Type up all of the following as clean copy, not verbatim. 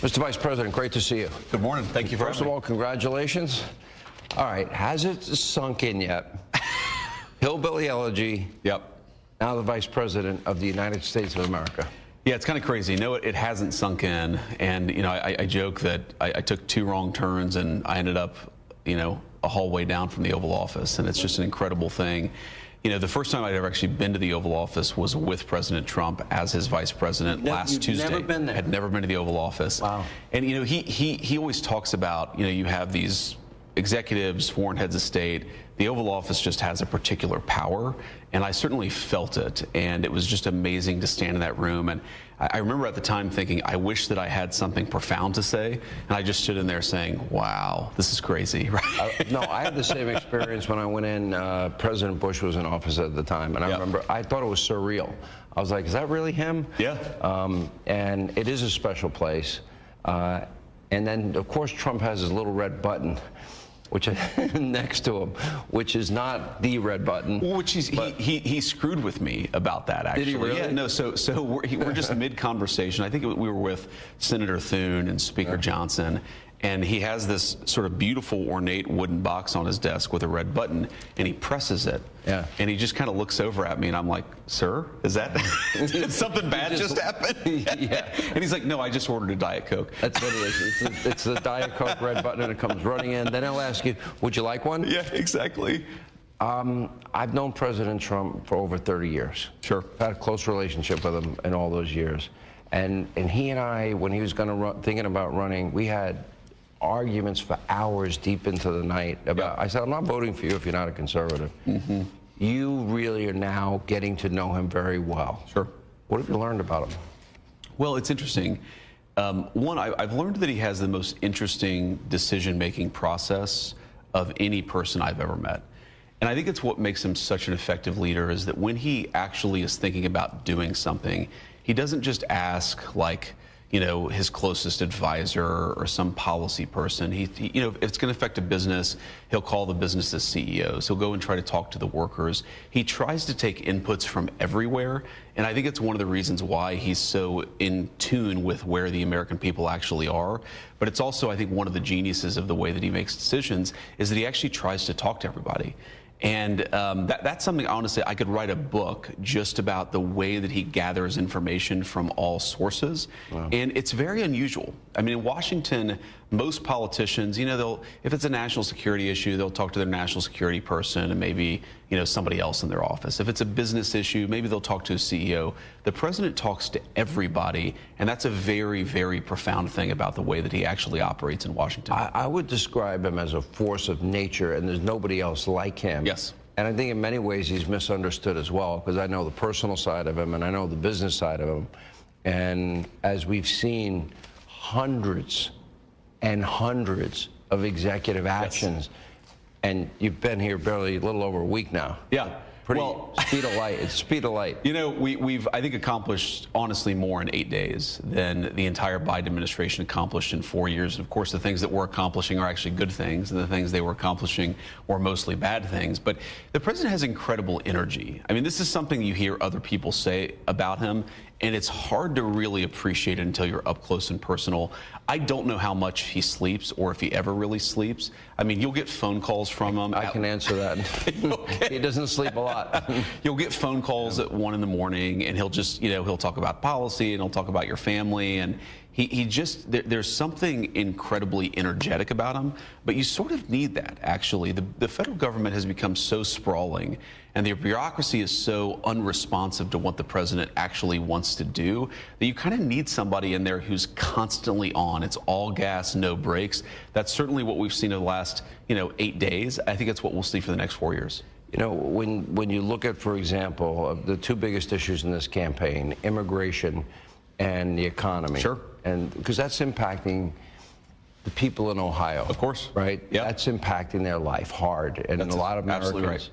Mr. Vice President, great to see you. Good morning. Thank you for First of all, congratulations. All right, has it sunk in yet? Hillbilly elegy. Yep. Now the Vice President of the United States of America. Yeah, it's kind of crazy. No, it hasn't sunk in. And, I joke that I took 2 wrong turns and I ended up, a hallway down from the Oval Office. And it's just an incredible thing. The first time I'd ever actually been to the Oval Office was with President Trump as his vice president last Tuesday. Never been there. Had never been to the Oval Office. Wow. And, he always talks about, you have these executives, foreign heads of state. The Oval Office just has a particular power, and I certainly felt it. And it was just amazing to stand in that room. And I remember at the time thinking, I wish that I had something profound to say. And I just stood in there saying, wow, this is crazy. Right? No, I had the same experience when I went in. President Bush was in office at the time, and I remember I thought it was surreal. I was like, is that really him? Yeah. And it is a special place. And then, of course, Trump has his little red button, which next to him, which is not the red button. Which he screwed with me about that, actually. Did he really? Yeah, no, so we're just mid-conversation. I think we were with Senator Thune and Speaker Johnson, and he has this sort of beautiful, ornate wooden box on his desk with a red button, and he presses it. Yeah. And he just kind of looks over at me, and I'm like, sir, is that did something bad just happen? Yeah. And he's like, no, I just ordered a Diet Coke. That's what it is. It's the Diet Coke red button, and it comes running in. Then he'll ask you, would you like one? Yeah, exactly. I've known President Trump for over 30 years. Sure. I've had a close relationship with him in all those years. And he and I, when he was going to run, thinking about running, we had arguments for hours deep into the night about, I said, I'm not voting for you if you're not a conservative. Mm-hmm. You really are now getting to know him very well. Sure. What have you learned about him? Well, it's interesting. One, I've learned that he has the most interesting decision-making process of any person I've ever met. And I think it's what makes him such an effective leader, is that when he actually is thinking about doing something, he doesn't just ask, like, his closest advisor or some policy person. If it's going to affect a business, he'll call the business's CEOs. He'll go and try to talk to the workers. He tries to take inputs from everywhere, and I think it's one of the reasons why he's so in tune with where the American people actually are. But it's also, I think, one of the geniuses of the way that he makes decisions is that he actually tries to talk to everybody. And that's something, honestly, I could write a book just about the way that he gathers information from all sources. Wow. And it's very unusual. I mean, in Washington, most politicians, if it's a national security issue, they'll talk to their national security person and maybe, somebody else in their office. If it's a business issue, maybe they'll talk to a CEO. The president talks to everybody, and that's a very, very profound thing about the way that he actually operates in Washington. I would describe him as a force of nature, and there's nobody else like him. Yes. And I think in many ways he's misunderstood as well, because I know the personal side of him and I know the business side of him. And as we've seen hundreds and hundreds of executive actions, and you've been here barely a little over a week now. Yeah. Speed of light. It's speed of light. We've, I think, accomplished, honestly, more in 8 days than the entire Biden administration accomplished in 4 years. And of course, the things that we're accomplishing are actually good things, and the things they were accomplishing were mostly bad things. But the president has incredible energy. I mean, this is something you hear other people say about him, and it's hard to really appreciate it until you're up close and personal. I don't know how much he sleeps or if he ever really sleeps. I mean, you'll get phone calls from him. I can answer that. Okay. He doesn't sleep a lot. You'll get phone calls at 1 in the morning, and he'll just, he'll talk about policy, and he'll talk about your family, and he just, there's something incredibly energetic about him, but you sort of need that, actually. The federal government has become so sprawling, and the bureaucracy is so unresponsive to what the president actually wants to do, that you kind of need somebody in there who's constantly on. It's all gas, no brakes. That's certainly what we've seen in the last, 8 days. I think it's what we'll see for the next 4 years. When you look at, for example, the 2 biggest issues in this campaign, immigration and the economy. Sure. And because that's impacting the people in Ohio. Of course. Right? Yeah. That's impacting their life hard. And that's a lot of Americans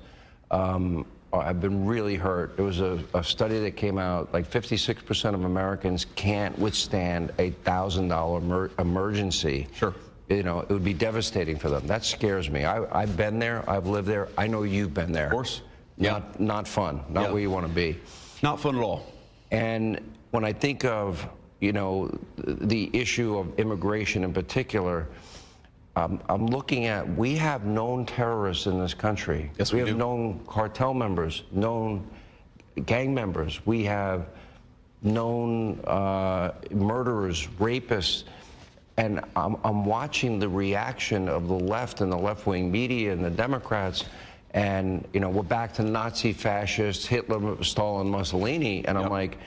have been really hurt. There was a study that came out, like 56% of Americans can't withstand a $1,000 emergency. Sure. It would be devastating for them. That scares me. I've been there. I've lived there. I know you've been there. Of course. Not fun. Not where you want to be. Not fun at all. And when I think of you know, the issue of immigration in particular, I'm looking at, we have known terrorists in this country. Yes, we we have do. known cartel members, known gang members. We have known murderers, rapists. And I'm watching the reaction of the left and the left-wing media and the Democrats. And, you know, we're back to Nazi fascists, Hitler, Stalin, Mussolini. And I'm like,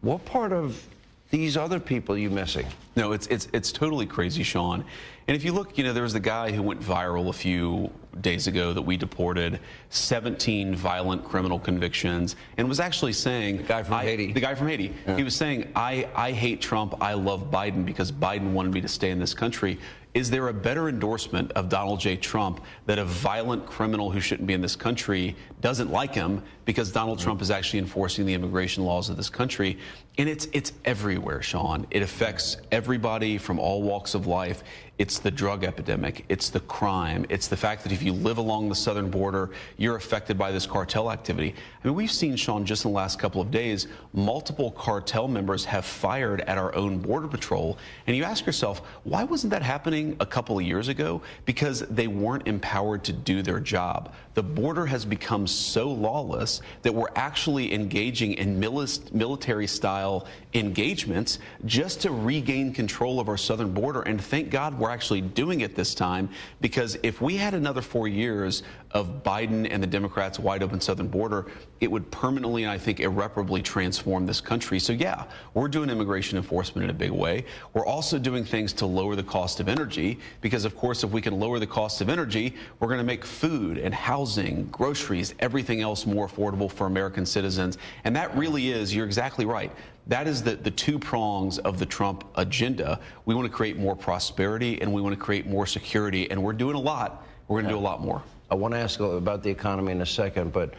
what part of these other people are you missing? No, it's totally crazy, Sean. And if you look, you know, there was the guy who went viral a few days ago that we deported, 17 violent criminal convictions, and was actually saying... The guy from Haiti. The guy from Haiti. Yeah. He was saying, I hate Trump, I love Biden because Biden wanted me to stay in this country. Is there a better endorsement of Donald J. Trump that a violent criminal who shouldn't be in this country doesn't like him because Donald Trump is actually enforcing the immigration laws of this country? And it's everywhere, Sean. It affects everybody from all walks of life. It's the drug epidemic. It's the crime. It's the fact that if you live along the southern border, you're affected by this cartel activity. I mean, we've seen, Sean, just in the last couple of days, multiple cartel members have fired at our own border patrol. And you ask yourself, why wasn't that happening a couple of years ago? Because they weren't empowered to do their job. The border has become so lawless that we're actually engaging in military-style engagements just to regain control of our southern border. And thank God we're actually doing it this time, because if we had another 4 years of Biden and the Democrats' wide open southern border, it would permanently and I think irreparably transform this country. So yeah, we're doing immigration enforcement in a big way. We're also doing things to lower the cost of energy, because of course if we can lower the cost of energy, we're going to make food and housing, groceries, everything else more affordable for American citizens. And that really is, you're exactly right. That is the two prongs of the Trump agenda. We want to create more prosperity and we want to create more security, and we're doing a lot. We're going to do a lot more. I want to ask about the economy in a second, but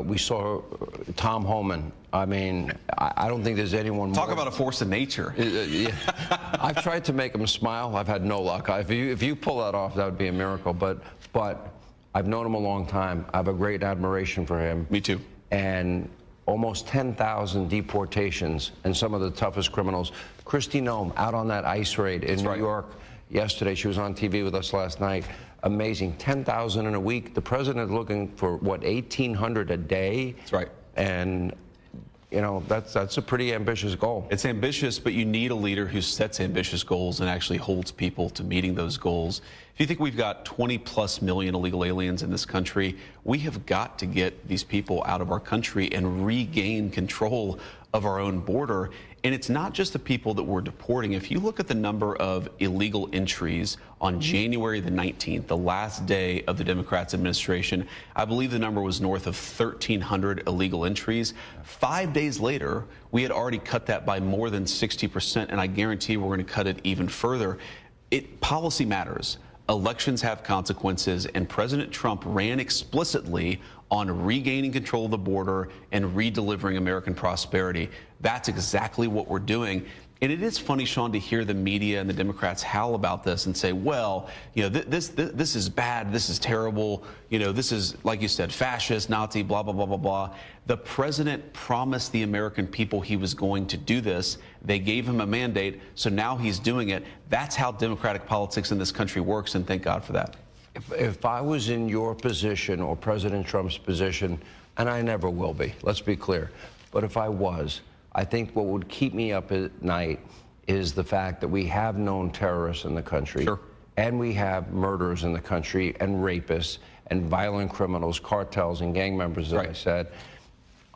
we saw Tom Homan. I mean, I don't think there's anyone Talk more... about a force of nature. Yeah. I've tried to make him smile. I've had no luck. If you pull that off, that would be a miracle. But I've known him a long time. I have a great admiration for him. Me too. And almost 10,000 deportations, and some of the toughest criminals. Kristi Noem out on that ICE raid in New York yesterday. She was on TV with us last night. Amazing. 10,000 in a week. The president is looking for, what, 1,800 a day? That's right. And, you know, that's a pretty ambitious goal. It's ambitious, but you need a leader who sets ambitious goals and actually holds people to meeting those goals. If you think we've got 20+ million illegal aliens in this country, we have got to get these people out of our country and regain control of our own border. And it's not just the people that we're deporting. If you look at the number of illegal entries on January the 19th, the last day of the Democrats' administration, I believe the number was north of 1,300 illegal entries. 5 days later, we had already cut that by more than 60%, and I guarantee we're going to cut it even further. Policy matters. Elections have consequences, and President Trump ran explicitly on regaining control of the border and redelivering American prosperity. That's exactly what we're doing. And it is funny, Sean, to hear the media and the Democrats howl about this and say, well, you know, this is bad, this is terrible, you know, this is, like you said, fascist, Nazi, blah, blah, blah, blah, blah. The president promised the American people he was going to do this. They gave him a mandate, so now he's doing it. That's how democratic politics in this country works, and thank God for that. If I was in your position or President Trump's position, and I never will be, let's be clear, but if I was, I think what would keep me up at night is the fact that we have known terrorists in the country. Sure. And we have murderers in the country, and rapists, and violent criminals, cartels, and gang members, as I said.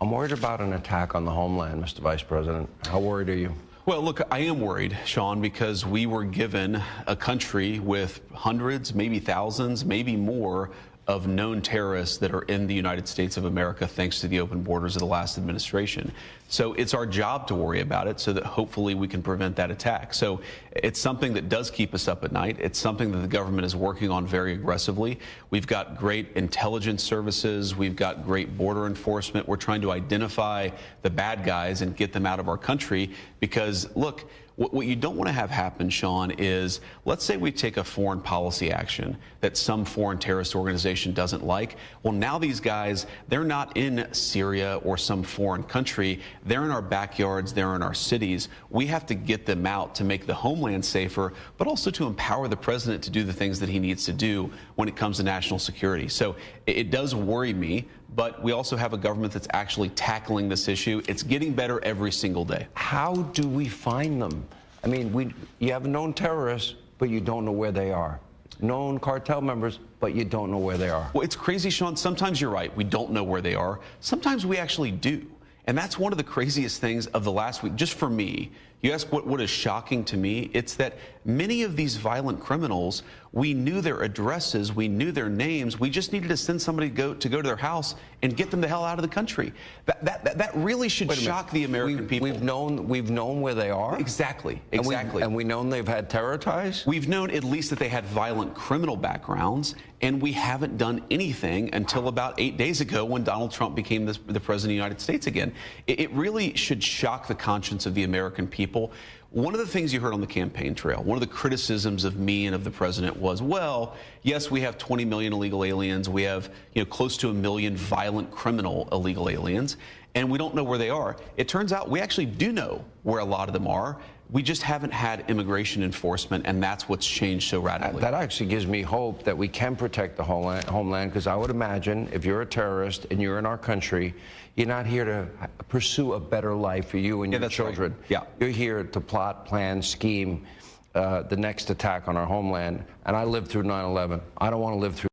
I'm worried about an attack on the homeland, Mr. Vice President. How worried are you? Well, look, I am worried, Sean, because we were given a country with hundreds, maybe thousands, maybe more of known terrorists that are in the United States of America thanks to the open borders of the last administration. So it's our job to worry about it so that hopefully we can prevent that attack. So it's something that does keep us up at night. It's something that the government is working on very aggressively. We've got great intelligence services. We've got great border enforcement. We're trying to identify the bad guys and get them out of our country because, look, What you don't want to have happen, Sean, is let's say we take a foreign policy action that some foreign terrorist organization doesn't like. Well, now these guys, they're not in Syria or some foreign country. They're in our backyards. They're in our cities. We have to get them out to make the homeland safer, but also to empower the president to do the things that he needs to do when it comes to national security. So it does worry me, but we also have a government that's actually tackling this issue. It's getting better every single day. How do we find them? I mean, you have known terrorists, but you don't know where they are. Known cartel members, but you don't know where they are. Well, it's crazy, Sean. Sometimes you're right. We don't know where they are. Sometimes we actually do. And that's one of the craziest things of the last week, just for me. You ask what is shocking to me, it's that many of these violent criminals, we knew their addresses, we knew their names, we just needed to send somebody to go to their house and get them the hell out of the country. That really should shock the American people. We've known where they are? Exactly. And we've known they've had terror ties? We've known at least that they had violent criminal backgrounds, and we haven't done anything until about 8 days ago when Donald Trump became the president of the United States again. It really should shock the conscience of the American people. One of the things you heard on the campaign trail, one of the criticisms of me and of the president was, well, yes, we have 20 million illegal aliens. We have, close to 1 million violent criminal illegal aliens, and we don't know where they are. It turns out we actually do know where a lot of them are. We just haven't had immigration enforcement, and that's what's changed so radically. That actually gives me hope that we can protect the homeland, because I would imagine if you're a terrorist and you're in our country, you're not here to pursue a better life for you and your children. Right. Yeah. You're here to plot, plan, scheme the next attack on our homeland. And I lived through 9/11. I don't want to live through